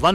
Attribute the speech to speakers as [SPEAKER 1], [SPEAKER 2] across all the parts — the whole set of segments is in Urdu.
[SPEAKER 1] 1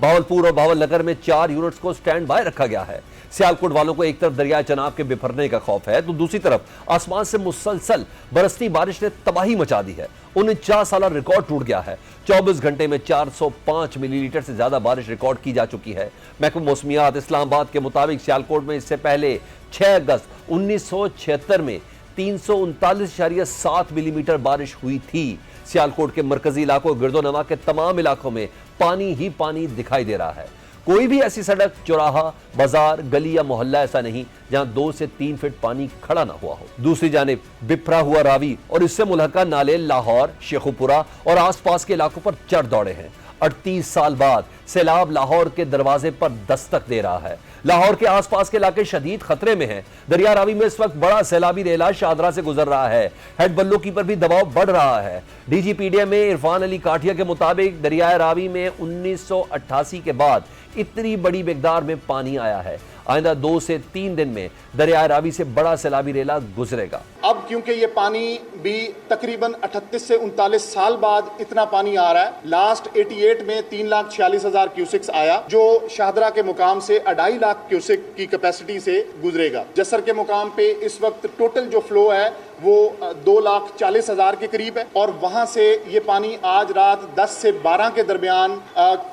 [SPEAKER 2] بہاولپور اور بھاول نگر میں 4 یونٹس کو سٹینڈ بائی رکھا گیا ہے۔ سیالکوٹ والوں کو ایک طرف دریائے چناب کے بپھرنے کا خوف ہے تو دوسری طرف آسمان سے مسلسل برستی بارش نے تباہی مچا دی ہے۔ 49 سالہ ریکارڈ ٹوٹ گیا ہے۔ 24 گھنٹے میں 405 ملی لیٹر سے زیادہ بارش ریکارڈ کی جا چکی ہے۔ محکمہ موسمیات اسلام آباد کے مطابق سیالکوٹ میں اس سے پہلے 6 اگست 1976 میں 339.7 ملی میٹر بارش ہوئی تھی۔ سیالکوٹ کے مرکزی علاقوں گرد و نواح کے تمام علاقوں میں پانی ہی پانی دکھائی دے رہا ہے۔ کوئی بھی ایسی سڑک، چوراہا، بازار، گلی یا محلہ ایسا نہیں جہاں 2 سے 3 فٹ پانی کھڑا نہ ہوا ہو۔ دوسری جانب بپھرا ہوا راوی اور اس سے ملحقہ نالے لاہور، شیخوپورہ اور آس پاس کے علاقوں پر چڑھ دوڑے ہیں۔ 38 سال بعد سیلاب لاہور کے دروازے پر دستک دے رہا ہے۔ لاہور کے آس پاس کے علاقے شدید خطرے میں ہیں۔ دریا راوی میں اس وقت بڑا سیلابی ریلا شاہدرہ سے گزر رہا ہے۔ ہیڈ بلو کی پر بھی دباؤ بڑھ رہا ہے۔ D G P D M میں عرفان علی کاٹھیا کے مطابق دریائے راوی میں 1988 کے بعد اتنی بڑی مقدار میں پانی آیا ہے۔ آئندہ 2 سے 3 دن میں دریائے راوی سے بڑا سیلابی ریلا گزرے گا۔
[SPEAKER 3] اب کیونکہ یہ پانی بھی تقریباً 38 سے 39 سال بعد اتنا پانی آ رہا ہے۔ لاسٹ 88 میں 3,46,000 کیوسکس آیا جو شاہدرہ کے مقام سے 2.5 لاکھ کیوسک کی کیپیسٹی سے گزرے گا۔ جسر کے مقام پہ اس وقت ٹوٹل جو فلو ہے وہ 2,40,000 کے قریب ہے اور وہاں سے یہ پانی آج رات 10 سے 12 کے درمیان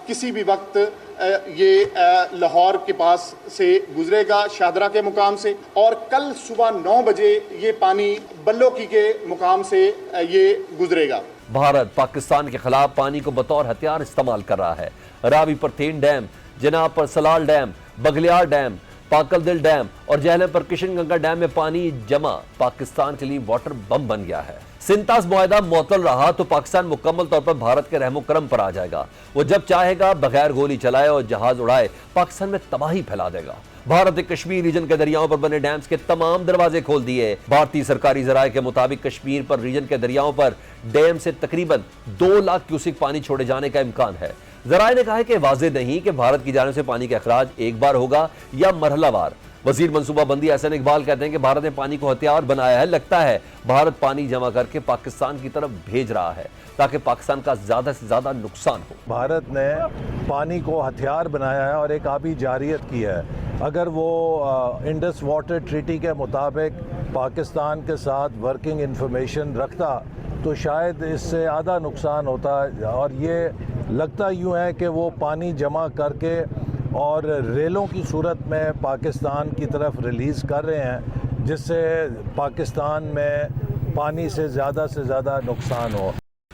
[SPEAKER 3] کسی بھی وقت یہ لاہور کے پاس سے گزرے گا شاہدرہ کے مقام سے، اور کل صبح 9 بجے یہ پانی بلوکی کے مقام سے یہ گزرے گا۔
[SPEAKER 2] بھارت پاکستان کے خلاف پانی کو بطور ہتھیار استعمال کر رہا ہے۔ راوی پر تھین ڈیم، جناب پر سلال ڈیم، بگلیار ڈیم، پاکل دل ڈیم اور جہلم پر کشن گنگا ڈیم میں پانی جمع پاکستان کے لیے واٹر بم بن گیا ہے۔ سنتاس معاہدہ معطل رہا تو پاکستان مکمل طور پر بھارت کے رحم و کرم پر آ جائے گا۔ وہ جب چاہے گا بغیر گولی چلائے اور جہاز اڑائے پاکستان میں تباہی پھیلا دے گا۔ بھارت نے کشمیر ریجن کے دریاؤں پر بنے ڈیمز کے تمام دروازے کھول دیے۔ بھارتی سرکاری ذرائع کے مطابق کشمیر پر ریجن کے دریاؤں پر ڈیم سے تقریباً 2 لاکھ کیوسک پانی چھوڑے جانے کا امکان ہے۔ ذرائع نے کہا ہے کہ واضح نہیں کہ بھارت کی جانب سے پانی کا اخراج ایک بار ہوگا یا مرحلہ وار۔ وزیر منصوبہ بندی احسن اقبال کہتے ہیں کہ بھارت نے پانی کو ہتھیار بنایا ہے۔ لگتا ہے بھارت پانی جمع کر کے پاکستان کی طرف بھیج رہا ہے تاکہ پاکستان کا زیادہ سے زیادہ نقصان ہو۔
[SPEAKER 4] بھارت نے پانی کو ہتھیار بنایا ہے اور ایک آبی جارحیت کی ہے۔ اگر وہ انڈس واٹر ٹریٹی کے مطابق پاکستان کے ساتھ ورکنگ انفارمیشن رکھتا تو شاید اس سے آدھا نقصان ہوتا، اور یہ لگتا یوں ہے کہ وہ پانی جمع کر کے اور ریلوں کی صورت میں پاکستان کی طرف ریلیز کر رہے ہیں، جس سے پاکستان میں پانی سے زیادہ نقصان ہو۔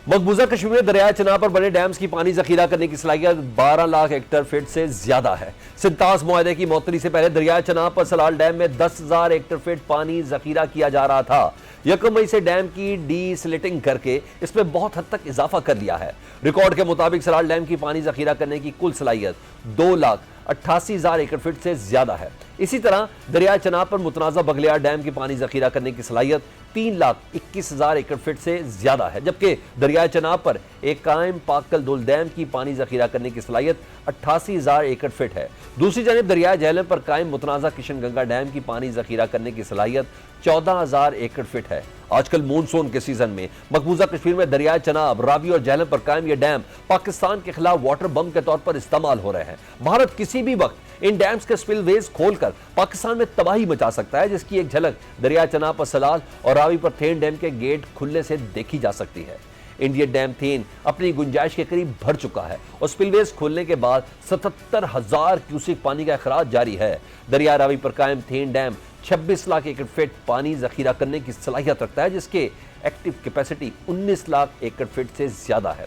[SPEAKER 2] مقبوضہ کشمیر میں دریائے چناب پر بڑے ڈیمز کی پانی ذخیرہ کرنے کی صلاحیت 12 لاکھ ہیکٹر فٹ سے زیادہ ہے۔ سنتاس معاہدے کی معطلی سے پہلے دریائے چناب پر سلال ڈیم میں 10,000 ہیکٹر فٹ پانی ذخیرہ کیا جا رہا تھا۔ 1 مئی سے ڈیم کی ڈی سلٹنگ کر کے اس میں بہت حد تک اضافہ کر لیا ہے۔ ریکارڈ کے مطابق سلال ڈیم کی پانی ذخیرہ کرنے کی کل صلاحیت 2,88,000 ایکڑ فٹ سے زیادہ ہے۔ اسی طرح دریائے چناب پر متنازع بگلیار ڈیم کی پانی ذخیرہ کرنے کی صلاحیت 3,21,000 ایکڑ فٹ سے زیادہ ہے، جبکہ دریائے چناب پر ایک قائم پاکل دل ڈیم کی پانی ذخیرہ کرنے کی صلاحیت 88,000 ایکڑ فٹ ہے۔ دوسری جانب دریائے جہلم پر قائم متنازع کشن گنگا ڈیم کی پانی ذخیرہ کرنے کی صلاحیت 14,000 ایکڑ فٹ ہے۔ آج کل مونسون کے سیزن میں مقبوضہ کشمیر میں دریائے چناب، راوی اور جہلم پر قائم یہ ڈیم پاکستان کے خلاف واٹر بم کے طور پر استعمال ہو رہے ہیں۔ بھارت کسی بھی وقت ان ڈیمز کے سپل ویز کھول کر پاکستان میں تباہی مچا سکتا ہے، جس کی ایک جھلک دریائے چناب پر سلال اور راوی پر تھین ڈیم کے گیٹ کھلنے سے دیکھی جا سکتی ہے۔ انڈین ڈیم تھین اپنی گنجائش کے قریب بھر چکا ہے اور سپل ویز کھولنے کے بعد 77,000 کیوسک پانی کا اخراج جاری ہے۔ دریائے راوی پر قائم تھین ڈیم 26 لاکھ ایکڑ فٹ پانی ذخیرہ کرنے کی صلاحیت رکھتا ہے، جس کے ایکٹیو کیپیسٹی 19 لاکھ ایکڑ فٹ سے زیادہ ہے۔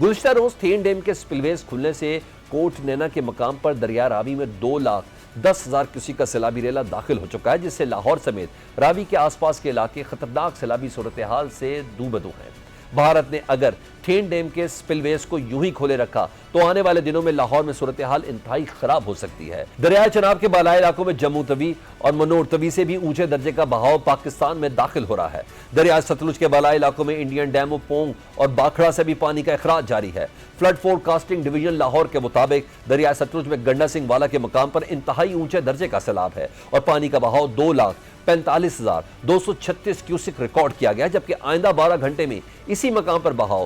[SPEAKER 2] گزشتہ روز تھین ڈیم کے سپل ویز کھلنے سے کوٹ نینا کے مقام پر دریائے راوی میں 2,10,000 کیوسک کا سیلابی ریلا داخل ہو چکا ہے، جس سے لاہور سمیت راوی کے آس پاس کے علاقے خطرناک سیلابی صورتحال سے دو بدو ہیں۔ بھارت نے اگر تھین ڈیم کے سپل ویز کو یوں ہی کھولے رکھا تو آنے والے دنوں میں لاہور میں صورتحال انتہائی خراب ہو سکتی ہے۔ دریائے چناب کے بالائی علاقوں میں جموں توی اور منور توی سے بھی اونچے درجے کا بہاؤ پاکستان میں داخل ہو رہا ہے۔ دریائے ستلج کے بالائی علاقوں میں انڈین ڈیموں پونگ اور باکھڑا سے بھی پانی کا اخراج جاری ہے۔ Flood forecasting division Lahore کے مطابق دریائے ستلج میں گنڈا سنگھ والا کے مقام پر انتہائی اونچے درجے کا سیلاب ہے اور پانی کا بہاؤ 2,45,236 کیوسک ریکارڈ کیا گیا، جبکہ آئندہ 12 گھنٹے میں اسی مقام پر بہاؤ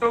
[SPEAKER 5] 2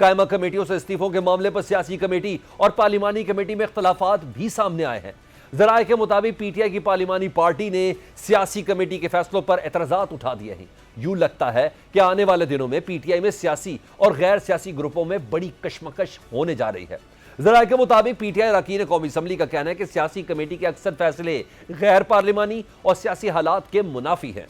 [SPEAKER 2] قائمہ کمیٹیوں سے استعفوں کے معاملے پر سیاسی کمیٹی اور پارلیمانی کمیٹی میں اختلافات بھی سامنے آئے ہیں۔ ذرائع کے مطابق پی ٹی آئی کی پارلیمانی پارٹی نے سیاسی کمیٹی کے فیصلوں پر اعتراضات اٹھا دیے ہیں۔ یوں لگتا ہے کہ آنے والے دنوں میں پی ٹی آئی میں سیاسی اور غیر سیاسی گروپوں میں بڑی کشمکش ہونے جا رہی ہے۔ ذرائع کے مطابق پی ٹی آئی اراکین قومی اسمبلی کا کہنا ہے کہ سیاسی کمیٹی کے اکثر فیصلے غیر پارلیمانی اور سیاسی حالات کے منافی ہیں۔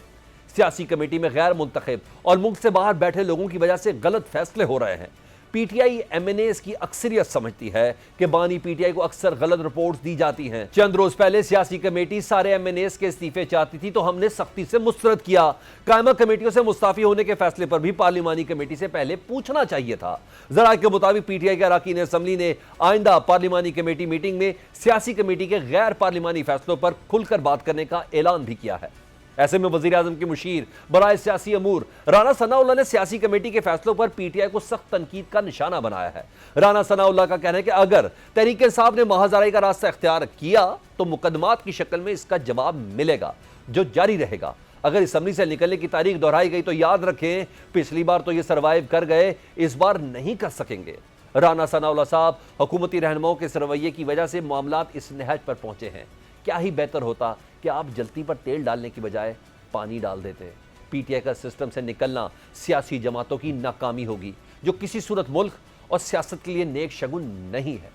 [SPEAKER 2] سیاسی کمیٹی میں غیر منتخب اور ملک سے باہر بیٹھے لوگوں کی وجہ سے غلط فیصلے ہو رہے ہیں۔ P T I M N As کی اکثریت سمجھتی ہے کہ بانی پی ٹی آئی کو اکثر غلط رپورٹس دی جاتی ہیں۔ چند روز پہلے سیاسی کمیٹی سارے ایم این ایز کے استعفے چاہتی تھی تو ہم نے سختی سے مسترد کیا۔ قائمہ کمیٹیوں سے مستعفی ہونے کے فیصلے پر بھی پارلیمانی کمیٹی سے پہلے پوچھنا چاہیے تھا۔ ذرائع کے مطابق پی ٹی آئی کے اراکین اسمبلی نے آئندہ پارلیمانی کمیٹی میٹنگ میں سیاسی کمیٹی کے غیر پارلیمانی فیصلوں پر کھل کر بات کرنے کا اعلان بھی کیا ہے۔ ایسے میں وزیر اعظم کی مشیر برائے سیاسی امور رانا ثناء اللہ نے سیاسی کمیٹی کے فیصلوں پر پی ٹی آئی کو سخت تنقید کا نشانہ بنایا ہے۔ رانا ثناء اللہ کا کہنا ہے کہ اگر تحریک انصاف نے محض آرائی کا راستہ اختیار کیا تو مقدمات کی شکل میں اس کا جواب ملے گا جو جاری رہے گا۔ اگر اسمبلی سے نکلنے کی تاریخ دہرائی گئی تو یاد رکھیں پچھلی بار تو یہ سروائیو کر گئے، اس بار نہیں کر سکیں گے۔ رانا ثناء اللہ صاحب حکومتی رہنماؤں کے اس رویے کی وجہ سے معاملات اس نہج پر پہنچے ہیں۔ کیا ہی بہتر ہوتا کہ آپ جلتی پر تیل ڈالنے کی بجائے پانی ڈال دیتے۔ پی ٹی آئی کا سسٹم سے نکلنا سیاسی جماعتوں کی ناکامی ہوگی جو کسی صورت ملک اور سیاست کے لیے نیک شگن نہیں ہے۔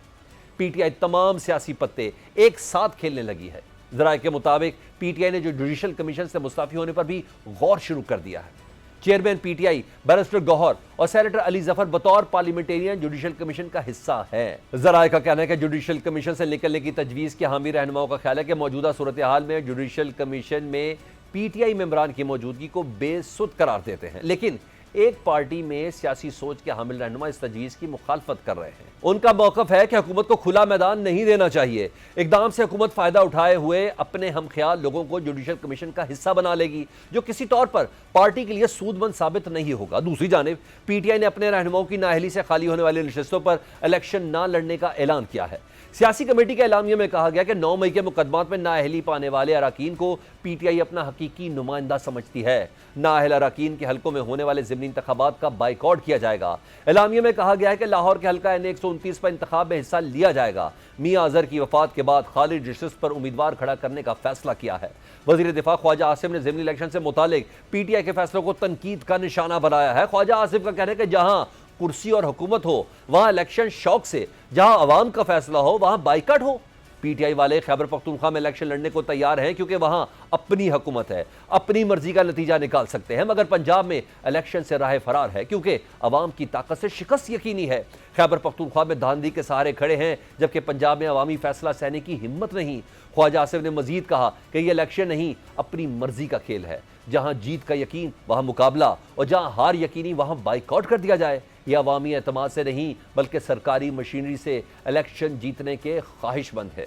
[SPEAKER 2] پی ٹی آئی تمام سیاسی پتے ایک ساتھ کھیلنے لگی ہے۔ ذرائع کے مطابق پی ٹی آئی نے جو جوڈیشل کمیشن سے مستعفی ہونے پر بھی غور شروع کر دیا ہے۔ Chairman P T I barrister Gohar اور سینیٹر علی ظفر بطور پارلیمنٹیرین جوڈیشل کمیشن کا حصہ ہیں۔ ذرائع کا کہنا ہے کہ جوڈیشل کمیشن سے نکلنے کی تجویز کے حامی رہنماؤں کا خیال ہے کہ موجودہ صورتحال میں جوڈیشل کمیشن میں پی ٹی آئی ممبران کی موجودگی کو بے سود قرار دیتے ہیں، لیکن ایک پارٹی میں سیاسی سوچ کے حامل رہنما اس تجویز کی مخالفت کر رہے ہیں۔ ان کا موقف ہے کہ حکومت کو کھلا میدان نہیں دینا چاہیے۔ اقدام سے حکومت فائدہ اٹھائے ہوئے اپنے ہم خیال لوگوں کو جوڈیشل کمیشن کا حصہ بنا لے گی جو کسی طور پر پارٹی کے لیے سود مند ثابت نہیں ہوگا۔ دوسری جانب پی ٹی آئی نے اپنے رہنماؤں کی نااہلی سے خالی ہونے والی نشستوں پر الیکشن نہ لڑنے کا اعلان کیا ہے۔ سیاسی کمیٹی کے اعلامیے میں کہا گیا کہ 9 مئی کے مقدمات میں نااہلی پانے والے اراکین کو پی ٹی آئی اپنا حقیقی نمائندہ سمجھتی ہے۔ نااہل اراکین کے حلقوں میں ہونے والے ضمنی انتخابات کا بائیکاٹ کیا جائے گا۔ اعلامیے میں کہا گیا ہے کہ لاہور کے حلقہ این 129 پر انتخاب میں حصہ لیا جائے گا۔ میاں اظہر کی وفات کے بعد خالی نشست پر امیدوار کھڑا کرنے کا فیصلہ کیا ہے۔ وزیر دفاع خواجہ آصف نے ضمنی الیکشن سے متعلق پی ٹی آئی کے فیصلوں کو تنقید کا نشانہ بنایا ہے۔ خواجہ آصف کا کہنا ہے کہ جہاں کرسی اور حکومت ہو وہاں الیکشن شوق سے، جہاں عوام کا فیصلہ ہو وہاں بائیکاٹ ہو۔ پی ٹی آئی والے خیبر پختونخوا میں الیکشن لڑنے کو تیار ہیں کیونکہ وہاں اپنی حکومت ہے، اپنی مرضی کا نتیجہ نکال سکتے ہیں، مگر پنجاب میں الیکشن سے راہ فرار ہے کیونکہ عوام کی طاقت سے شکست یقینی ہے۔ خیبر پختونخوا میں دھاندلی کے سہارے کھڑے ہیں جبکہ پنجاب میں عوامی فیصلہ سہنے کی ہمت نہیں۔ خواجہ آصف نے مزید کہا کہ یہ الیکشن نہیں اپنی مرضی کا کھیل ہے، جہاں جیت کا یقین وہاں مقابلہ اور جہاں ہار یقینی وہاں بائیکاٹ کر دیا جائے۔ یہ عوامی اعتماد سے نہیں بلکہ سرکاری مشینری سے الیکشن جیتنے کے خواہش مند ہے۔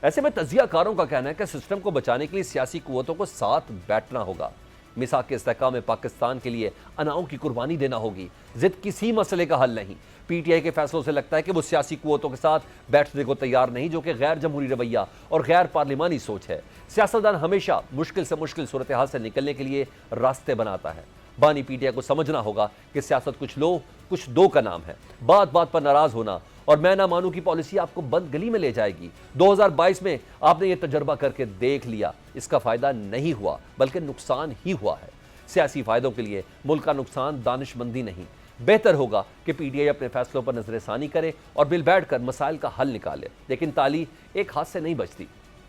[SPEAKER 2] ایسے میں تجزیہ کاروں کا کہنا ہے کہ سسٹم کو بچانے کے لیے سیاسی قوتوں کو ساتھ بیٹھنا ہوگا۔ میثاق کے استحکام میں پاکستان کے لیے اناؤں کی قربانی دینا ہوگی۔ ضد کسی مسئلے کا حل نہیں۔ پی ٹی آئی کے فیصلوں سے لگتا ہے کہ وہ سیاسی قوتوں کے ساتھ بیٹھنے کو تیار نہیں جو کہ غیر جمہوری رویہ اور غیر پارلیمانی سوچ ہے۔ سیاستدان ہمیشہ مشکل سے مشکل صورتحال سے نکلنے کے لیے راستے بناتا ہے۔ بانی پی ٹی آئی کو سمجھنا ہوگا کہ سیاست کچھ لو کچھ دو کا نام ہے۔ بات بات پر ناراض ہونا اور میں نہ مانوں کی پالیسی آپ کو بند گلی میں لے جائے گی۔ 2022 میں آپ نے یہ تجربہ کر کے دیکھ لیا، اس کا فائدہ نہیں ہوا بلکہ نقصان ہی ہوا ہے۔ سیاسی فائدوں کے لیے ملک کا نقصان دانش مندی نہیں۔ بہتر ہوگا کہ پی ٹی آئی اپنے فیصلوں پر نظر ثانی کرے اور مل بیٹھ کر مسائل کا حل نکالے، لیکن تالی ایک ہاتھ سے نہیں بچتی۔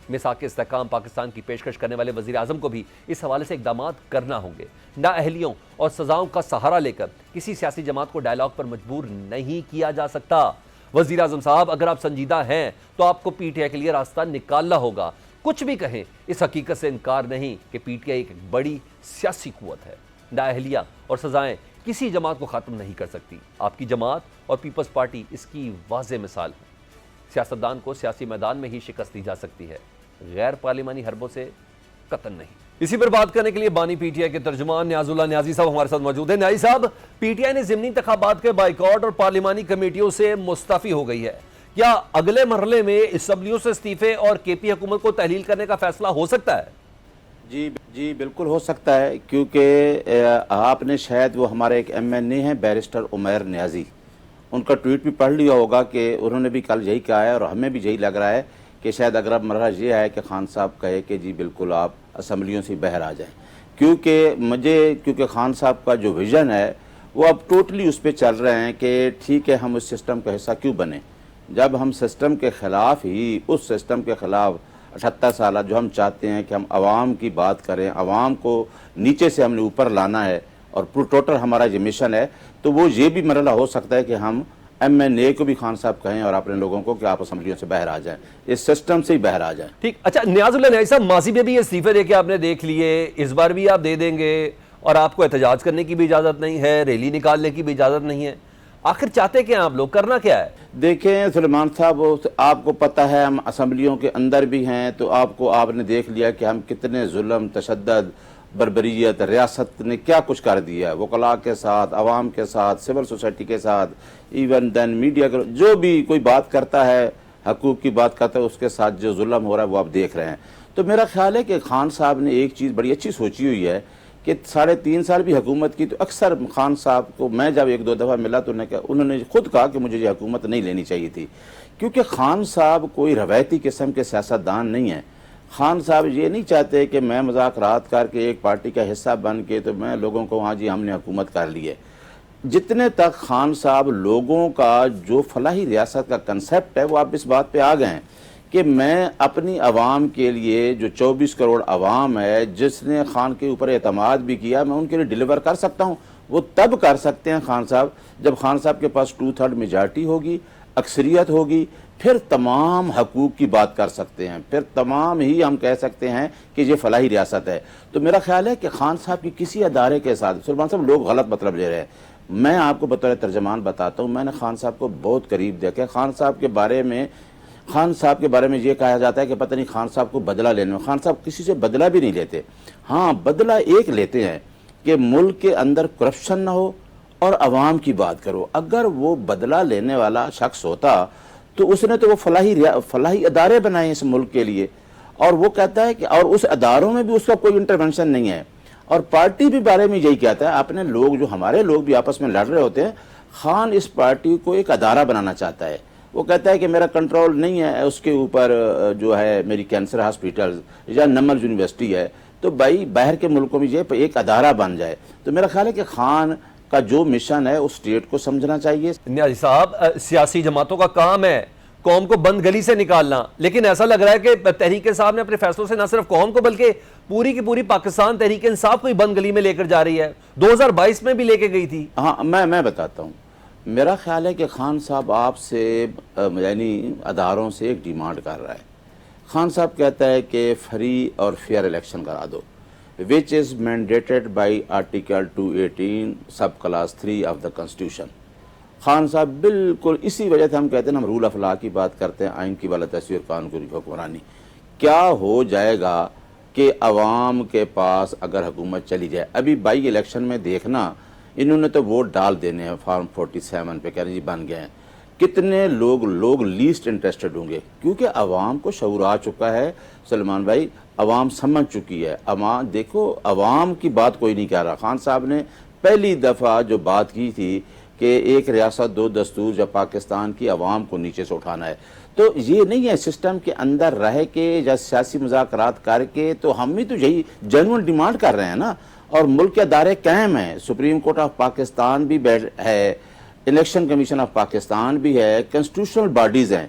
[SPEAKER 2] میثاق استحکام پاکستان کی پیشکش کرنے والے وزیر اعظم کو بھی اس حوالے سے اقدامات کرنا ہوں گے۔ نااہلیوں اور سزاؤں کا سہارا لے کر کسی سیاسی جماعت کو ڈائیلاگ پر مجبور نہیں کیا جا سکتا۔ وزیر اعظم صاحب اگر آپ سنجیدہ ہیں تو آپ کو پی ٹی آئی کے لیے راستہ نکالنا ہوگا۔ کچھ بھی کہیں اس حقیقت سے انکار نہیں کہ پی ٹی آئی ایک بڑی سیاسی قوت ہے۔ نااہلیاں اور سزائیں کسی جماعت کو ختم نہیں کر سکتی۔ آپ کی جماعت اور پیپلز پارٹی اس کی واضح مثال ہے۔ سیاستدان کو سیاسی میدان میں ہی شکست دی جا سکتی ہے، غیر پارلیمانی حربوں سے قطعاً نہیں۔ اسی پر بات کرنے کے لیے بانی پی ٹی آئی کے ترجمان نیاز اللہ نیازی صاحب ہمارے ساتھ موجود ہیں۔ نیازی صاحب، پی ٹی آئی نے ضمنی انتخابات کے بائیکاٹ اور پارلیمانی کمیٹیوں سے مستعفی ہو گئی ہے، کیا اگلے مرحلے میں اسمبلیوں سے استعفے اور کے پی حکومت کو تحلیل کرنے کا فیصلہ ہو سکتا ہے؟
[SPEAKER 6] جی بالکل ہو سکتا ہے، کیونکہ آپ نے شاید وہ ہمارے ایک ایم این اے ہیں بیرسٹر عمیر نیازی، ان کا ٹویٹ بھی پڑھ لیا ہوگا کہ انہوں نے بھی کل یہی کہا ہے، اور ہمیں بھی یہی لگ رہا ہے کہ شاید اگر مرحلہ یہ ہے کہ خان صاحب کہے کہ جی بالکل آپ اسمبلیوں سے باہر آ جائیں، کیونکہ خان صاحب کا جو ویژن ہے وہ اب ٹوٹلی اس پہ چل رہے ہیں کہ ٹھیک ہے ہم اس سسٹم کا حصہ کیوں بنیں، جب ہم سسٹم کے خلاف ہی اس سسٹم کے خلاف 78 سالہ جو ہم چاہتے ہیں کہ ہم عوام کی بات کریں، عوام کو نیچے سے ہم نے اوپر لانا ہے اور ٹوٹل ہمارا یہ مشن ہے، تو وہ یہ بھی مرحلہ ہو سکتا ہے کہ ہم ایم این اے کو بھی خان صاحب کہیں اور اپنے لوگوں کو کہ آپ اسمبلیوں سے باہر آ جائیں، اس سسٹم سے ہی باہر آ جائیں۔
[SPEAKER 2] ٹھیک، اچھا نیاز اللہ نیازی صاحب، ماضی میں بھی یہ استعفے دے کے آپ نے دیکھ لیے، اس بار بھی آپ دے دیں گے اور آپ کو احتجاج کرنے کی بھی اجازت نہیں ہے، ریلی نکالنے کی بھی اجازت نہیں ہے، آخر چاہتے کیا ہیں آپ لوگ، کرنا کیا ہے؟
[SPEAKER 6] دیکھیں سلیمان صاحب، آپ کو پتہ ہے ہم اسمبلیوں کے اندر بھی ہیں، تو آپ نے دیکھ لیا کہ ہم کتنے ظلم، تشدد، بربریت ریاست نے کیا کچھ کر دیا ہے، وکلاء کے ساتھ، عوام کے ساتھ، سول سوسائٹی کے ساتھ، ایون دین میڈیا کے، جو بھی کوئی بات کرتا ہے، حقوق کی بات کرتا ہے، اس کے ساتھ جو ظلم ہو رہا ہے وہ آپ دیکھ رہے ہیں۔ تو میرا خیال ہے کہ خان صاحب نے ایک چیز بڑی اچھی سوچی ہوئی ہے کہ 3.5 سال بھی حکومت کی، تو اکثر خان صاحب کو میں جب 1-2 دفعہ ملا تو انہوں نے خود کہا کہ مجھے یہ حکومت نہیں لینی چاہیے تھی، کیونکہ خان صاحب کوئی روایتی قسم کے سیاستدان نہیں ہیں۔ خان صاحب یہ نہیں چاہتے کہ میں مذاکرات کر کے ایک پارٹی کا حصہ بن کے تو میں لوگوں کو ہاں جی ہم نے حکومت کر لی ہے۔ جتنے تک خان صاحب لوگوں کا جو فلاحی ریاست کا کنسیپٹ ہے وہ آپ اس بات پہ آ گئے ہیں کہ میں اپنی عوام کے لیے، جو 24 کروڑ عوام ہے جس نے خان کے اوپر اعتماد بھی کیا، میں ان کے لیے ڈیلیور کر سکتا ہوں۔ وہ تب کر سکتے ہیں خان صاحب جب خان صاحب کے پاس 2/3 میجارٹی ہوگی، اکثریت ہوگی، پھر تمام حقوق کی بات کر سکتے ہیں، پھر تمام ہی ہم کہہ سکتے ہیں کہ یہ فلاحی ریاست ہے۔ تو میرا خیال ہے کہ خان صاحب کی کسی ادارے کے ساتھ، سلمان صاحب لوگ غلط مطلب لے رہے ہیں، میں آپ کو بطور ترجمان بتاتا ہوں، میں نے خان صاحب کو بہت قریب دیکھا ہے۔ خان صاحب کے بارے میں یہ کہا جاتا ہے کہ پتہ نہیں خان صاحب کو بدلہ لینے میں، خان صاحب کسی سے بدلہ بھی نہیں لیتے۔ ہاں بدلہ ایک لیتے ہیں کہ ملک کے اندر کرپشن نہ ہو اور عوام کی بات کرو۔ اگر وہ بدلہ لینے والا شخص ہوتا تو اس نے تو وہ فلاحی ادارے بنائے اس ملک کے لیے، اور وہ کہتا ہے کہ اور اس اداروں میں بھی اس کا کوئی انٹرونشن نہیں ہے، اور پارٹی بھی بارے میں یہی کہتا ہے، اپنے لوگ جو ہمارے لوگ بھی آپس میں لڑ رہے ہوتے ہیں، خان اس پارٹی کو ایک ادارہ بنانا چاہتا ہے۔ وہ کہتا ہے کہ میرا کنٹرول نہیں ہے اس کے اوپر، جو ہے میری کینسر ہاسپیٹل یا نمل یونیورسٹی ہے، تو بھائی باہر کے ملکوں میں یہ ایک ادارہ بن جائے۔ تو میرا خیال ہے کہ خان کا جو مشن ہے اس اسٹیٹ کو سمجھنا چاہیے۔
[SPEAKER 2] نیازی صاحب، سیاسی جماعتوں کا کام ہے قوم کو بند گلی سے نکالنا، لیکن ایسا لگ رہا ہے کہ تحریک انصاف نے اپنے فیصلوں سے نہ صرف قوم کو بلکہ پوری کی پوری پاکستان تحریک انصاف کو ہی بند گلی میں لے کر جا رہی ہے، 2022 میں بھی لے کے گئی تھی۔
[SPEAKER 6] ہاں میں بتاتا ہوں، میرا خیال ہے کہ خان صاحب آپ سے یعنی اداروں سے ایک ڈیمانڈ کر رہا ہے۔ خان صاحب کہتا ہے کہ فری اور فیئر الیکشن کرا دو، which is mandated by Article 218 sub class 3 of the Constitution۔ Khan صاحب بالکل اسی وجہ سے ہم کہتے ہیں، ہم رول آف لا کی بات کرتے ہیں، آئین کی بالادستی اور قانون کی حکمرانی۔ کیا ہو جائے گا کہ عوام کے پاس اگر حکومت چلی جائے، ابھی بائی الیکشن میں دیکھنا انہوں نے تو ووٹ ڈال دینے ہیں فارم 47 پہ، کہہ رہے جی بن گئے ہیں، کتنے لوگ لیسٹ انٹرسٹڈ ہوں گے، کیونکہ عوام کو شعور آ چکا ہے سلمان بھائی، عوام سمجھ چکی ہے۔ دیکھو عوام کی بات کوئی نہیں کہہ رہا۔ خان صاحب نے پہلی دفعہ جو بات کی تھی کہ ایک ریاست 2 دستور، جب پاکستان کی عوام کو نیچے سے اٹھانا ہے، تو یہ نہیں ہے سسٹم کے اندر رہ کے یا سیاسی مذاکرات کر کے، تو ہم بھی تو یہی جنون ڈیمانڈ کر رہے ہیں نا، اور ملک کے ادارے قائم ہیں، سپریم کورٹ آف پاکستان بھی ہے، الیکشن کمیشن آف پاکستان بھی ہے، کنسٹیٹیوشنل باڈیز ہیں،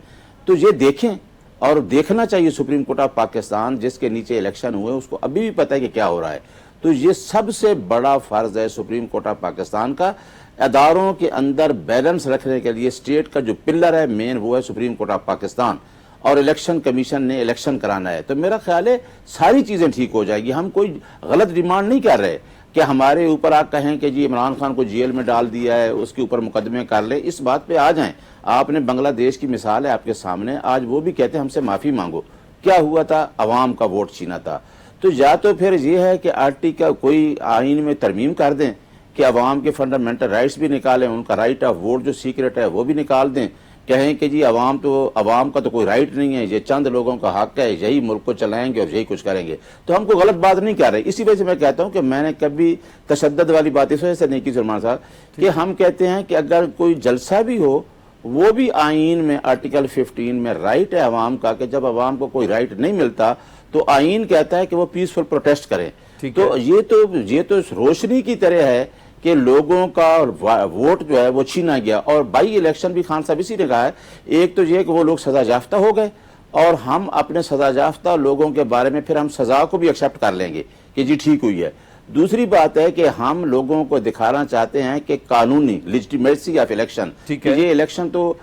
[SPEAKER 6] تو یہ دیکھیں اور دیکھنا چاہیے سپریم کورٹ آف پاکستان جس کے نیچے الیکشن ہوئے اس کو ابھی بھی پتہ ہے کہ کیا ہو رہا ہے۔ تو یہ سب سے بڑا فرض ہے سپریم کورٹ آف پاکستان کا، اداروں کے اندر بیلنس رکھنے کے لیے اسٹیٹ کا جو پلر ہے مین وہ ہے سپریم کورٹ آف پاکستان، اور الیکشن کمیشن نے الیکشن کرانا ہے۔ تو میرا خیال ہے ساری چیزیں ٹھیک ہو جائے گی۔ ہم کوئی غلط ڈیمانڈ نہیں کر رہے کہ ہمارے اوپر آپ کہیں کہ جی عمران خان کو جیل میں ڈال دیا ہے، اس کے اوپر مقدمے کر لیں، اس بات پہ آ جائیں۔ آپ نے بنگلہ دیش کی مثال ہے آپ کے سامنے، آج وہ بھی کہتے ہیں ہم سے معافی مانگو، کیا ہوا تھا؟ عوام کا ووٹ چھینا تھا۔ تو یا تو پھر یہ ہے کہ آرٹیکل کوئی آئین میں ترمیم کر دیں کہ عوام کے فنڈامنٹل رائٹس بھی نکالیں، ان کا رائٹ آف ووٹ جو سیکرٹ ہے وہ بھی نکال دیں، کہیں کہ جی عوام کا تو کوئی رائٹ نہیں ہے، یہ چند لوگوں کا حق ہے، یہی ملک کو چلائیں گے اور یہی کچھ کریں گے، تو ہم کو غلط بات نہیں کر رہے. اسی وجہ سے میں کہتا ہوں کہ میں نے کبھی تشدد والی بات اس وجہ سے نہیں کی سلمان صاحب کہ ہم کہتے ہیں کہ اگر کوئی جلسہ بھی ہو وہ بھی آئین میں آرٹیکل 15 میں رائٹ ہے عوام کا کہ جب عوام کو کوئی رائٹ نہیں ملتا تو آئین کہتا ہے کہ وہ پیسفل پروٹیسٹ کریں. تو یہ تو روشنی کی طرح ہے کہ لوگوں کا ووٹ جو ہے وہ چھینا گیا. اور بائی الیکشن بھی خان صاحب اسی نے کہا ہے، ایک تو یہ کہ وہ لوگ سزا یافتہ ہو گئے اور ہم اپنے سزا یافتہ لوگوں کے بارے میں پھر ہم سزا کو بھی ایکسیپٹ کر لیں گے کہ جی ٹھیک ہوئی ہے. دوسری بات ہے کہ ہم لوگوں کو دکھانا چاہتے ہیں کہ قانونی لیجٹیمیسی آف الیکشن، یہ الیکشن تو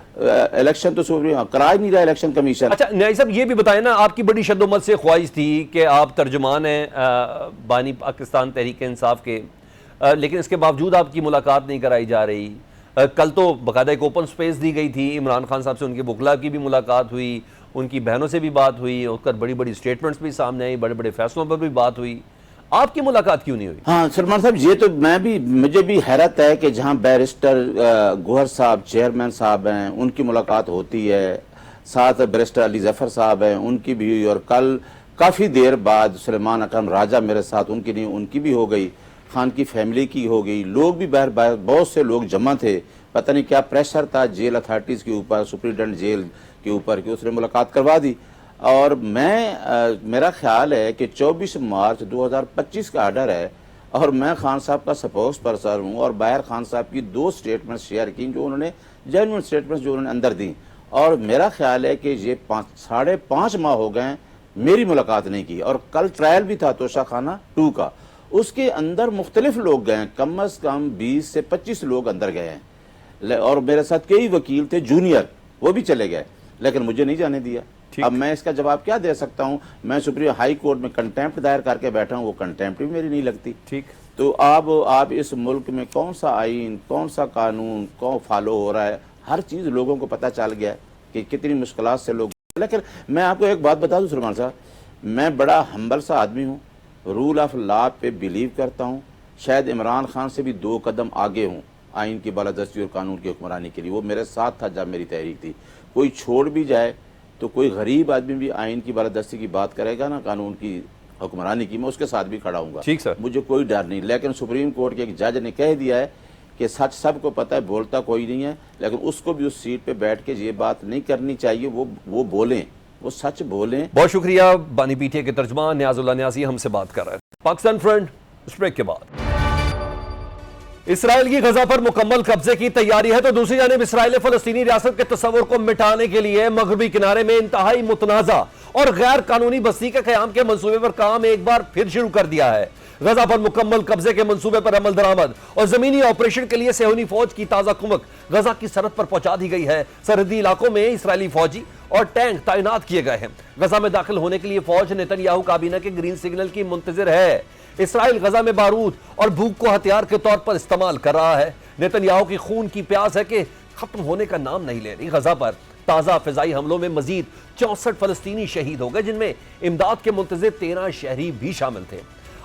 [SPEAKER 6] کرا ہی نہیں رہا الیکشن کمیشن.
[SPEAKER 2] اچھا نیازی صاحب یہ بھی بتائیں نا، آپ کی بڑی شد و مت سے خواہش تھی کہ آپ ترجمان ہیں بانی پاکستان تحریک انصاف کے، لیکن اس کے باوجود آپ کی ملاقات نہیں کرائی جا رہی. کل تو باقاعدہ ایک اوپن سپیس دی گئی تھی، عمران خان صاحب سے ان کے وکلاء کی بھی ملاقات ہوئی، ان کی بہنوں سے بھی بات ہوئی، اس پر بڑی بڑی سٹیٹمنٹس بھی سامنے آئی، بڑے بڑے فیصلوں پر بھی بات ہوئی. آپ کی ملاقات کیوں نہیں ہوئی؟
[SPEAKER 6] ہاں سلمان صاحب یہ تو مجھے بھی حیرت ہے کہ جہاں بیرسٹر گوہر صاحب چیئرمین صاحب ہیں ان کی ملاقات ہوتی ہے، ساتھ بیرسٹر علی ظفر صاحب ہیں ان کی بھی ہوئی، اور کل کافی دیر بعد سلیمان اکرم راجہ میرے ساتھ ان کی نہیں ان کی بھی ہو گئی، خان کی فیملی کی ہو گئی، لوگ بھی بہت سے لوگ جمع تھے. پتہ نہیں کیا پریشر تھا جیل اتھارٹیز کے اوپر، سپرنٹینڈنٹ جیل کے اوپر کہ اس نے ملاقات کروا دی. اور میرا خیال ہے کہ 24 مارچ 2025 کا آرڈر ہے اور میں خان صاحب کا سپوکس پرسن ہوں، اور باہر خان صاحب کی 2 سٹیٹمنٹ شیئر کی جو انہوں نے جینوئن سٹیٹمنٹ جو انہوں نے اندر دیں، اور میرا خیال ہے کہ یہ 5.5 ماہ ہو گئے ہیں میری ملاقات نہیں کی. اور کل ٹرائل بھی تھا توشہ خانہ 2 کا، اس کے اندر مختلف لوگ گئے ہیں، کم از کم 20 سے 25 لوگ اندر گئے ہیں، اور میرے ساتھ کئی وکیل تھے جونیئر وہ بھی چلے گئے، لیکن مجھے نہیں جانے دیا. اب میں اس کا جواب کیا دے سکتا ہوں؟ میں سپریم ہائی کورٹ میں کنٹیمپٹ دائر کر کے بیٹھا ہوں، وہ کنٹیمپٹ بھی میری نہیں لگتی.
[SPEAKER 2] ٹھیک.
[SPEAKER 6] تو آپ اس ملک میں کون سا آئین، کون سا قانون کون فالو ہو رہا ہے، ہر چیز لوگوں کو پتہ چل گیا ہے کہ کتنی مشکلات سے لوگ. لیکن میں آپ کو ایک بات بتا دوں سلمان صاحب، میں بڑا ہمبل سا آدمی ہوں، رول آف لا پہ بیلیو کرتا ہوں، شاید عمران خان سے بھی 2 قدم آگے ہوں آئین کی بالادستی اور قانون کی حکمرانی کے لیے. وہ میرے ساتھ تھا جب میری تحریک تھی. کوئی چھوڑ بھی جائے تو کوئی غریب آدمی بھی آئین کی بالادستی کی بات کرے گا نا، قانون کی حکمرانی کی، میں اس کے ساتھ بھی کھڑا ہوں گا.
[SPEAKER 2] ٹھیک سر،
[SPEAKER 6] مجھے کوئی ڈر نہیں. لیکن سپریم کورٹ کے ایک جج نے کہہ دیا ہے کہ سچ سب کو پتہ ہے، بولتا کوئی نہیں ہے، لیکن اس کو بھی اس سیٹ پہ بیٹھ کے یہ بات نہیں کرنی چاہیے، وہ بولیں، وہ سچ بولیں.
[SPEAKER 2] بہت شکریہ. بانی پی ٹی اے کے ترجمان نیاز اللہ نیازی ہم سے بات کر رہے ہیں. پاکستان فرنٹ اس بریک کے بعد اسرائیل کی غزہ پر مکمل قبضے کی تیاری ہے، تو دوسری جانب اسرائیل فلسطینی ریاست کے تصور کو مٹانے کے لیے مغربی کنارے میں انتہائی متنازع اور غیر قانونی بستی کے قیام کے منصوبے پر کام ایک بار پھر شروع کر دیا ہے. غزہ پر مکمل قبضے کے منصوبے پر عمل درآمد اور زمینی آپریشن کے لیے صہیونی فوج کی تازہ کمک غزہ کی سرحد پر پہنچا دی گئی ہے. سرحدی علاقوں میں اسرائیلی فوجی اور ٹینک تعینات کیے گئے ہیں. غزہ میں داخل ہونے کے لیے فوج نیتن یاہو کابینہ کے گرین سگنل کی منتظر ہے. اسرائیل غزہ میں بارود اور بھوک کو ہتھیار کے طور پر استعمال کر رہا ہے. نیتن یاہو کی خون کی پیاس ہے کہ ختم ہونے کا نام نہیں لے رہی. غزہ پر تازہ فضائی حملوں میں مزید 64 فلسطینی شہید ہو گئے، جن میں امداد کے منتظر 13 شہری بھی شامل تھے.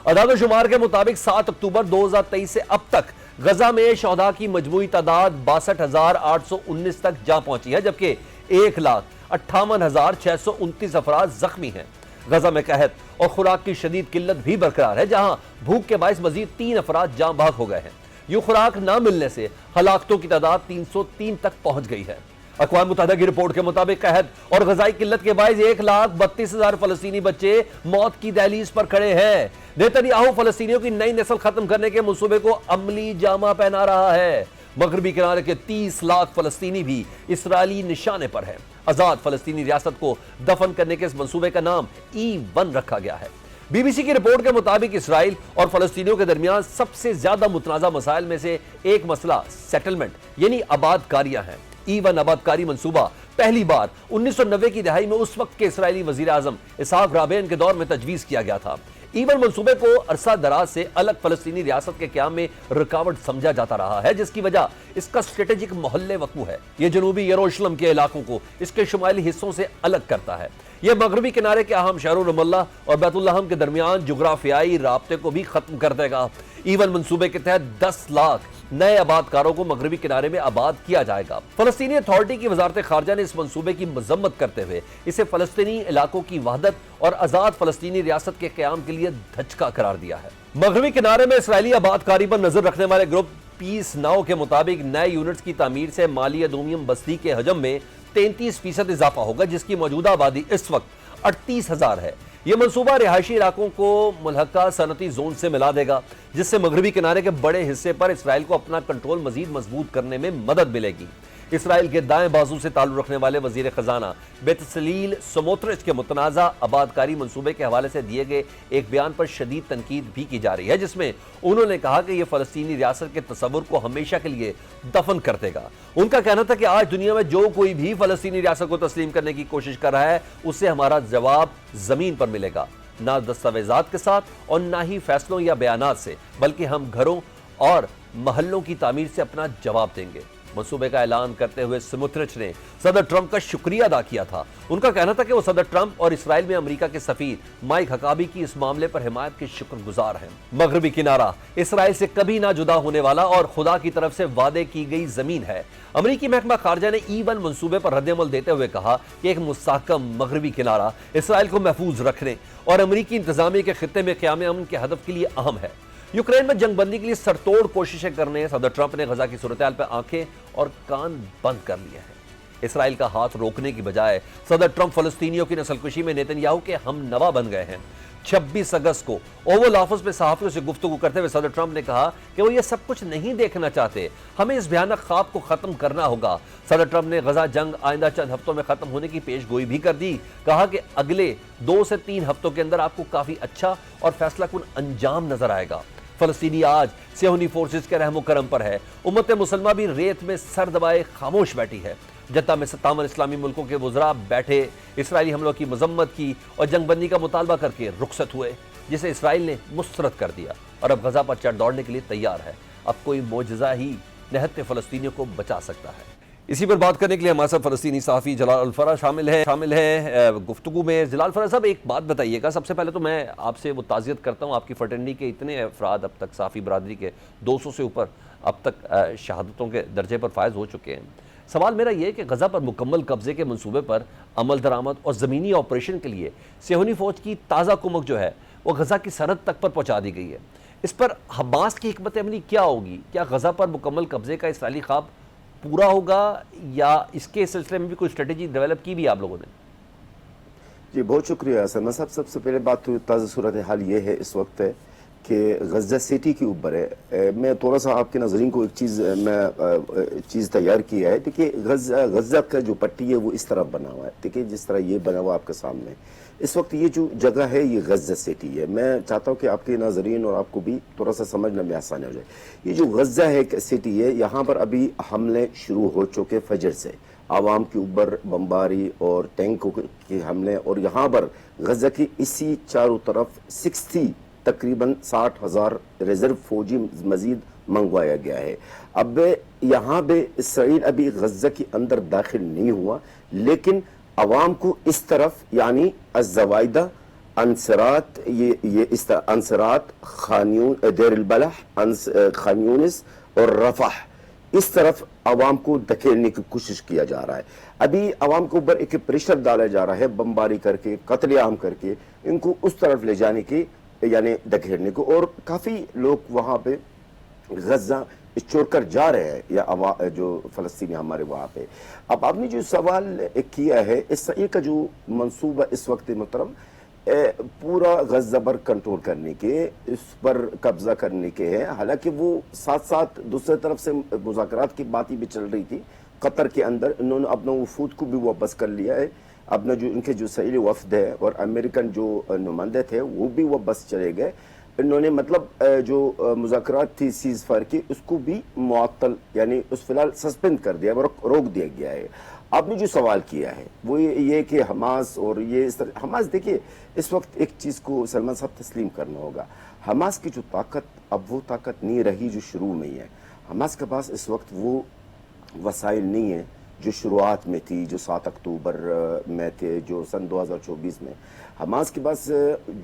[SPEAKER 2] اعداد و شمار کے مطابق 7 اکتوبر 2023 سے اب تک غزہ میں شہداء کی مجموعی تعداد 62,819 تک جا پہنچی ہے، جبکہ 1,58,629 افراد زخمی ہیں. غزہ میں قحط اور خوراک کی شدید قلت بھی برقرار ہے، جہاں بھوک کے باعث مزید 3 افراد جاں بحق ہو گئے ہیں. یہ خوراک نہ ملنے سے ہلاکتوں کی تعداد 303 تک پہنچ گئی ہے. اقوام متحدہ کی رپورٹ کے مطابق قحط اور غذائی قلت کے باعث 1,32,000 فلسطینی بچے موت کی دہلیز پر کھڑے ہیں. نیتن یاہو فلسطینیوں کی نئی نسل ختم کرنے کے منصوبے کو عملی جامہ پہنا رہا ہے. مغربی کنارے کے 30 لاکھ فلسطینی بھی اسرائیلی نشانے پر ہیں. آزاد فلسطینی ریاست کو دفن کرنے کے اس منصوبے کا نام E1 رکھا گیا ہے. بی بی سی کی رپورٹ کے مطابق اسرائیل اور فلسطینیوں کے درمیان سب سے زیادہ متنازع مسائل میں سے ایک مسئلہ سیٹلمنٹ یعنی آباد کاریاں ہیں. E1 آباد کاری منصوبہ پہلی بار 1990 کی دہائی میں اس وقت کے اسرائیلی وزیر اعظم اسحاق رابین کے دور میں تجویز کیا گیا تھا. E1 منصوبے کو عرصہ دراز سے الگ فلسطینی ریاست کے قیام میں رکاوٹ سمجھا جاتا رہا ہے، جس کی وجہ اس کا اسٹریٹجک محلِ وقوع ہے. یہ جنوبی یروشلم کے علاقوں کو اس کے شمالی حصوں سے الگ کرتا ہے. یہ مغربی کنارے کے اہم شہروں رام اللہ اور بیت الحم کے درمیان جغرافیائی رابطے کو بھی ختم کر دے گا۔ ایون منصوبے کے تحت 10 لاکھ نئے آباد کاروں کو مغربی کنارے میں آباد کیا جائے گا۔ فلسطینی اتھارٹی کی وزارت خارجہ نے اس منصوبے کی مذمت کرتے ہوئے اسے فلسطینی علاقوں کی وحدت اور آزاد فلسطینی ریاست کے قیام کے لیے دھچکا قرار دیا ہے۔ مغربی کنارے میں اسرائیلی آباد کاری پر نظر رکھنے والے گروپ پیس ناؤ کے مطابق نئے یونٹس کی تعمیر سے مالی ادومیم بستی کے حجم میں 33% اضافہ ہوگا، جس کی موجودہ آبادی اس وقت 38,000 ہے۔ یہ منصوبہ رہائشی علاقوں کو ملحقہ صنعتی زون سے ملا دے گا، جس سے مغربی کنارے کے بڑے حصے پر اسرائیل کو اپنا کنٹرول مزید مضبوط کرنے میں مدد ملے گی۔ اسرائیل کے دائیں بازو سے تعلق رکھنے والے وزیر خزانہ بتسلیل سموترچ کے متنازع آبادکاری منصوبے کے حوالے سے دیے گئے ایک بیان پر شدید تنقید بھی کی جا رہی ہے، جس میں انہوں نے کہا کہ یہ فلسطینی ریاست کے تصور کو ہمیشہ کے لیے دفن کر دے گا۔ ان کا کہنا تھا کہ آج دنیا میں جو کوئی بھی فلسطینی ریاست کو تسلیم کرنے کی کوشش کر رہا ہے، اس سے ہمارا جواب زمین پر ملے گا، نہ دستاویزات کے ساتھ اور نہ ہی فیصلوں یا بیانات سے، بلکہ ہم گھروں اور محلوں کی تعمیر سے اپنا جواب دیں گے۔ منصوبے کا اعلان کرتے ہوئے سموترچ نے صدر ٹرمپ کا شکریہ ادا کیا تھا۔ ان کا کہنا تھا کہ وہ صدر ٹرمپ اور اسرائیل میں امریکہ کے سفیر مائک حقابی کی اس معاملے پر حمایت کے شکر گزار ہیں۔ مغربی کنارہ اسرائیل سے کبھی نہ جدا ہونے والا اور خدا کی طرف سے وعدے کی گئی زمین ہے۔ امریکی محکمہ خارجہ نے E1 منصوبے پر رد عمل دیتے ہوئے کہا کہ ایک مستحکم مغربی کنارہ اسرائیل کو محفوظ رکھنے اور امریکی انتظامیہ کے خطے میں قیام امن کے ہدف کے لیے اہم ہے۔ یوکرین میں جنگ بندی کے لیے سرتوڑ کوششیں کرنے صدر ٹرمپ نے غزہ کی صورتحال پر آنکھیں اور کان بند کر لیے ہیں۔ اسرائیل کا ہاتھ روکنے کی بجائے صدر ٹرمپ فلسطینیوں کی نسل کشی میں نیتن یاہو کے ہم نوا بن گئے ہیں۔ 26 اگست کو اوول آفس میں صحافیوں سے گفتگو کرتے ہوئے صدر ٹرمپ نے کہا کہ وہ یہ سب کچھ نہیں دیکھنا چاہتے، ہمیں اس بھیانک خواب کو ختم کرنا ہوگا۔ صدر ٹرمپ نے غزہ جنگ آئندہ چند ہفتوں میں ختم ہونے کی پیش گوئی بھی کر دی، کہا کہ اگلے 2 سے 3 ہفتوں کے اندر آپ کو کافی اچھا اور فیصلہ کن انجام نظر آئے گا۔ فلسطینی آج صہیونی فورسز کے رحم و کرم پر ہے، امت مسلمہ بھی ریت میں سر دبائے خاموش بیٹھی ہے۔ جدہ میں 57 اسلامی ملکوں کے وزراء بیٹھے، اسرائیلی حملوں کی مذمت کی اور جنگ بندی کا مطالبہ کر کے رخصت ہوئے، جسے اسرائیل نے مسترد کر دیا اور اب غزہ پر چڑھ دوڑنے کے لیے تیار ہے۔ اب کوئی معجزہ ہی نہتے فلسطینیوں کو بچا سکتا ہے۔ اسی پر بات کرنے کے لیے ہمارے ساتھ فلسطینی صحافی جلال الفرا شامل ہے گفتگو میں۔ جلال الفرا صاحب، ایک بات بتائیے گا، سب سے پہلے تو میں آپ سے وہ تعزیت کرتا ہوں، آپ کی فرٹرنیٹی کے اتنے افراد اب تک صحافی برادری کے 200 سے اوپر اب تک شہادتوں کے درجے پر فائز ہو چکے ہیں۔ سوال میرا یہ ہے کہ غزہ پر مکمل قبضے کے منصوبے پر عمل درآمد اور زمینی آپریشن کے لیے صہیونی فوج کی تازہ کمک جو ہے وہ غزہ کی سرحد تک پر پہنچا دی گئی ہے۔ اس پر حماس کی حکمت عملی کیا ہوگی؟ کیا غزہ پر مکمل قبضے کا اسرائیلی خواب پورا ہوگا یا اس کے سلسلے میں بھی کوئی اسٹریٹجی ڈیولپ کی بھی آپ لوگوں نے؟
[SPEAKER 7] جی بہت شکریہ سلمان صاحب۔ سب سے پہلے بات تو تازہ صورتحال یہ ہے اس وقت ہے کہ غزہ سٹی کے اوپر ہے۔ میں تھوڑا سا آپ کے ناظرین کو ایک چیز تیار کیا ہے۔ دیکھیے غزہ کا جو پٹی ہے وہ اس طرح بنا ہوا ہے، دیکھیے جس طرح یہ بنا ہوا آپ کے سامنے۔ اس وقت یہ جو جگہ ہے یہ غزہ سٹی ہے۔ میں چاہتا ہوں کہ آپ کے ناظرین اور آپ کو بھی تھوڑا سا سمجھنے میں آسانی ہو جائے۔ یہ جو غزہ ہے سٹی ہے، یہاں پر ابھی حملے شروع ہو چکے فجر سے، عوام کے اوپر بمباری اور ٹینکوں کے حملے، اور یہاں پر غزہ کی اسی چاروں طرف تقریباً 60,000 ریزرو فوجی مزید منگوایا گیا ہے۔ اب یہاں پہ اسرائیل ابھی غزہ کے اندر داخل نہیں ہوا، لیکن عوام کو اس طرف یعنی الزوائدہ، انصرات، یہ اس طرح انصرات، دیر البلح، خان یونس اور رفح، اس طرف عوام کو دھکیلنے کی کوشش کیا جا رہا ہے۔ ابھی عوام کے اوپر ایک پریشر ڈالا جا رہا ہے، بمباری کر کے، قتل عام کر کے ان کو اس طرف لے جانے کی یعنی دھکیلنے کو، اور کافی لوگ وہاں پہ غزہ چھوڑ کر جا رہے ہیں، یا جو فلسطینی ہمارے وہاں پہ۔ اب آپ نے جو سوال کیا ہے، اسرائیل کا جو منصوبہ اس وقت محترم پورا غزہ پر کنٹرول کرنے کے، اس پر قبضہ کرنے کے ہیں، حالانکہ وہ ساتھ ساتھ دوسرے طرف سے مذاکرات کی باتیں بھی چل رہی تھی قطر کے اندر۔ انہوں نے اپنا وفود کو بھی واپس کر لیا ہے، اپنا جو ان کے جو اسرائیلی وفد ہے اور امریکن جو نمائندے تھے وہ بھی واپس چلے گئے۔ انہوں نے مطلب جو مذاکرات تھی سیز فائر کی، اس کو بھی معطل یعنی اس فی الحال سسپینڈ کر دیا، روک دیا گیا ہے۔ آپ نے جو سوال کیا ہے وہ یہ کہ حماس اور یہ اس طرح، حماس دیکھیے اس وقت ایک چیز کو سلمان صاحب تسلیم کرنا ہوگا، حماس کی جو طاقت اب وہ طاقت نہیں رہی جو شروع میں ہی ہے۔ حماس کے پاس اس وقت وہ وسائل نہیں ہیں جو شروعات میں تھی، جو 7 اکتوبر میں تھے، جو سن 2024 میں، حماس کے پاس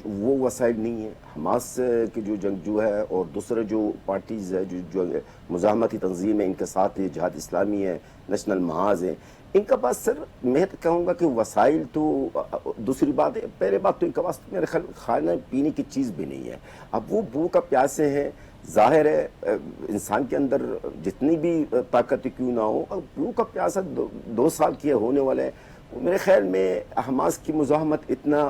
[SPEAKER 7] وہ وسائل نہیں ہیں. حماس کے جو جنگجو ہے اور دوسرے جو پارٹیز ہے جو مزاحمتی تنظیم ہے، ان کے ساتھ جہاد اسلامی ہے، نیشنل محاذ ہے، ان کا پاس سر میں کہوں گا کہ وسائل تو دوسری بات ہے. پہلے بات تو ان کے پاس میرے خیال کھانے پینے کی چیز بھی نہیں ہے. اب وہ بھوک پیاسے ہیں. ظاہر ہے انسان کے اندر جتنی بھی طاقت کیوں نہ ہو، بھوک پیاسا 2 سال کی ہونے والے ہیں. میرے خیال میں حماس کی مزاحمت اتنا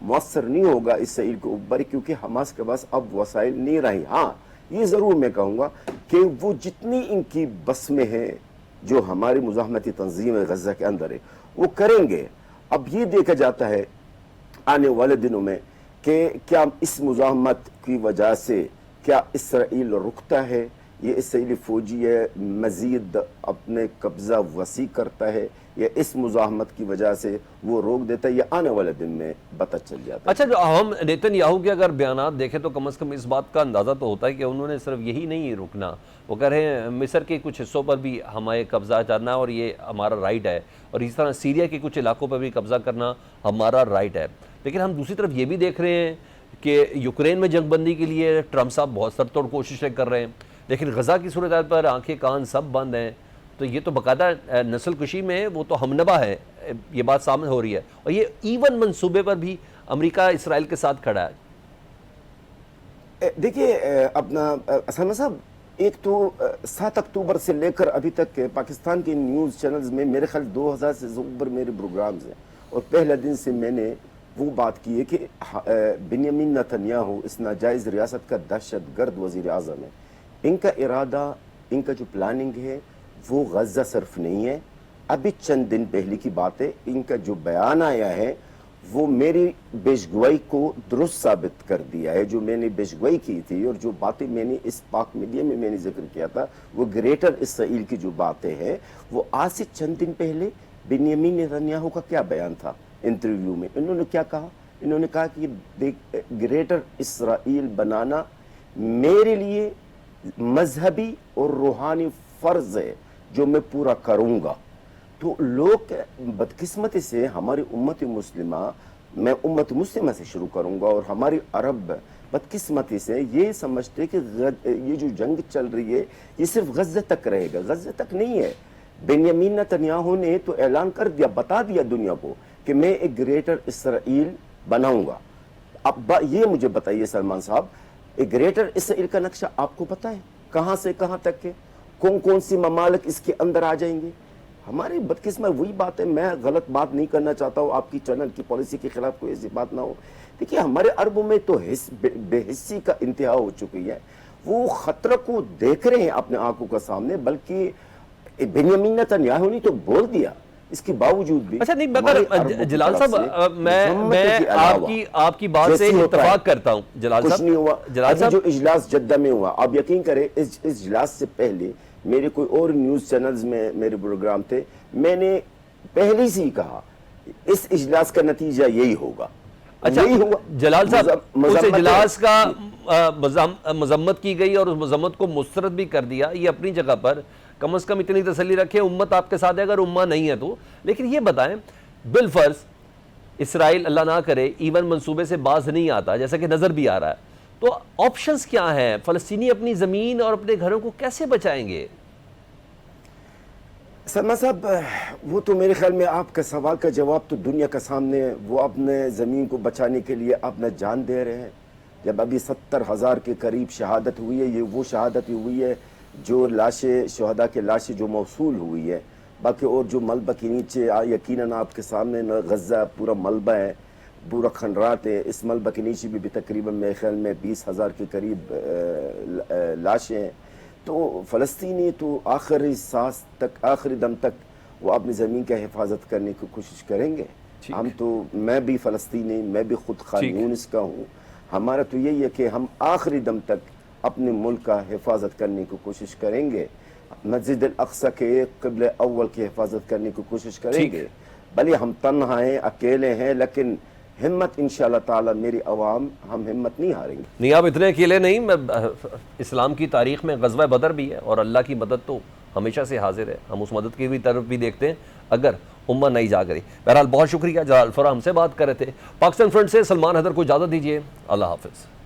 [SPEAKER 7] مؤثر نہیں ہوگا اسرائیل کے اوپر، کیونکہ حماس کے پاس اب وسائل نہیں رہی. ہاں یہ ضرور میں کہوں گا کہ وہ جتنی ان کی بس میں ہے، جو ہماری مزاحمتی تنظیم ہے غزہ کے اندر ہے، وہ کریں گے. اب یہ دیکھا جاتا ہے آنے والے دنوں میں کہ کیا اس مزاحمت کی وجہ سے کیا اسرائیل رکتا ہے، یہ اسرائیلی فوجی ہے مزید اپنے قبضہ وسیع کرتا ہے، یا اس مزاحمت کی وجہ سے وہ روک دیتا ہے، یہ آنے والے دن میں پتہ چل جاتا ہے.
[SPEAKER 2] اچھا، جو ہم نیتن یاہو کے اگر بیانات دیکھیں تو کم از کم اس بات کا اندازہ تو ہوتا ہے کہ انہوں نے صرف یہی نہیں رکنا، وہ کہہ رہے ہیں مصر کے کچھ حصوں پر بھی ہمیں قبضہ کرنا اور یہ ہمارا رائٹ ہے، اور اس طرح سیریا کے کچھ علاقوں پر بھی قبضہ کرنا ہمارا رائٹ ہے. لیکن ہم دوسری طرف یہ بھی دیکھ رہے ہیں کہ یوکرین میں جنگ بندی کے لیے ٹرمپ صاحب بہت سر توڑ کوششیں کر رہے ہیں، لیکن غزہ کی صورتحال پر آنکھیں کان سب بند ہیں. تو یہ تو باقاعدہ نسل کشی میں وہ تو ہم نوا ہے، یہ بات سامنے ہو رہی ہے، اور یہ ایون منصوبے پر بھی امریکہ اسرائیل کے ساتھ کھڑا ہے.
[SPEAKER 7] دیکھیے اپنا اسامہ صاحب، ایک تو 7 اکتوبر سے لے کر ابھی تک پاکستان کے نیوز چینلز میں میرے خیال 2000 سے اوپر میرے پروگرامز ہیں، اور پہلے دن سے میں نے وہ بات کی ہے کہ بنیامین نتنیاہو اس ناجائز ریاست کا دہشت گرد وزیر اعظم ہے. ان کا ارادہ، ان کا جو پلاننگ ہے وہ غزہ صرف نہیں ہے. ابھی چند دن پہلے کی بات ہے، ان کا جو بیان آیا ہے وہ میری پیشگوئی کو درست ثابت کر دیا ہے. جو میں نے پیشگوئی کی تھی اور جو باتیں میں نے اس پاک میڈیا میں نے ذکر کیا تھا، وہ گریٹر اسرائیل کی جو باتیں ہیں، وہ آج سے چند دن پہلے بنیامین نتنیاہو کا کیا بیان تھا انٹرویو میں. انہوں نے کیا کہا؟ انہوں نے کہا کہ گریٹر اسرائیل بنانا میرے لیے مذہبی اور روحانی فرض ہے جو میں پورا کروں گا. تو لوگ بدقسمتی سے ہماری امت مسلمہ، میں امت مسلمہ سے شروع کروں گا، اور ہماری عرب بدقسمتی سے یہ سمجھتے کہ یہ جو جنگ چل رہی ہے یہ صرف غزہ تک رہے گا. غزہ تک نہیں ہے. بنیامین نتنیاہو نے تو اعلان کر دیا، بتا دیا دنیا کو کہ میں ایک گریٹر اسرائیل بناؤں گا. اب یہ مجھے بتائیے سلمان صاحب، ایک گریٹر اسرائیل کا نقشہ آپ کو پتہ ہے کہاں سے کہاں تک ہے؟ کون کون سی ممالک اس کے اندر آ جائیں گے؟ ہماری بدقسمت وہی بات ہے. میں غلط بات نہیں کرنا چاہتا ہوں، آپ کی چینل کی پالیسی کے خلاف کوئی ایسی بات نہ ہو. دیکھیے ہمارے عربوں میں تو بے حسی کا انتہا ہو چکی ہے. وہ خطرہ کو دیکھ رہے ہیں اپنے آنکھوں کے سامنے، بلکہ بنیامین نتنیاہو نے تو بول دیا، اس کے باوجود بھی.
[SPEAKER 2] اچھا نہیں، مگر جلال صاحب میں آپ کی بات سے اتفاق کرتا ہوں. جلال صاحب،
[SPEAKER 7] کچھ نہیں ہوا. جو اجلاس جدہ میں ہوا، آپ یقین کریں اس اجلاس سے پہلے میرے کوئی اور نیوز چینلز میں میرے پروگرام تھے، میں نے پہلے سے ہی کہا اس اجلاس کا نتیجہ یہی ہوگا.
[SPEAKER 2] اچھا جلال صاحب، اس اجلاس کا مذمت کی گئی اور اس مذمت کو مسترد بھی کر دیا، یہ اپنی جگہ پر. کم از کم اتنی تسلی رکھیں امت آپ کے ساتھ ہے، اگر امہ نہیں ہے تو. لیکن یہ بتائیں، بالفرض اسرائیل اللہ نہ کرے ایون منصوبے سے باز نہیں آتا، جیسا کہ نظر بھی آ رہا ہے، تو آپشنز کیا ہیں؟ فلسطینی اپنی زمین اور اپنے گھروں کو کیسے بچائیں گے؟
[SPEAKER 7] سلمان صاحب، وہ تو میرے خیال میں آپ کا سوال کا جواب تو دنیا کا سامنے ہے. وہ اپنے زمین کو بچانے کے لیے اپنا جان دے رہے ہیں. جب ابھی 70,000 کے قریب شہادت ہوئی ہے، یہ وہ شہادت ہوئی ہے جو لاشیں، شہداء کے لاشیں جو موصول ہوئی ہے. باقی اور جو ملبہ کے نیچے یقیناً آپ کے سامنے غزہ پورا ملبہ ہے، پورا کھنڈرات ہے. اس ملبہ کے نیچے بھی تقریباً میرے خیال میں 20,000 کے قریب لاشیں ہیں. تو فلسطینی تو آخری سانس تک، آخری دم تک وہ اپنی زمین کا حفاظت کرنے کی کوشش کریں گے. ہم تو، میں بھی فلسطینی، میں بھی خود خان یونس کا ہوں. ہمارا تو یہی ہے کہ ہم آخری دم تک اپنے ملک کا حفاظت کرنے کی کوشش کریں گے. مسجد الاقصی کے قبلہ اول کی حفاظت کرنے کی کوشش کریں گے. بھلے ہم تنہا ہیں، اکیلے ہیں، لیکن ہمت انشاءاللہ تعالی میری عوام، ہم ہمت نہیں ہاریں گے.
[SPEAKER 2] نہیں، آپ اتنے اکیلے نہیں. اسلام کی تاریخ میں غزوہ بدر بھی ہے اور اللہ کی مدد تو ہمیشہ سے حاضر ہے. ہم اس مدد کی بھی طرف بھی دیکھتے ہیں اگر امہ نہیں جاگ رہی. بہرحال بہت شکریہ. جلال فرا ہم سے بات کر رہے تھے. پاکستان فرنٹ سے سلمان حیدر کو اجازت دیجیے. اللہ حافظ.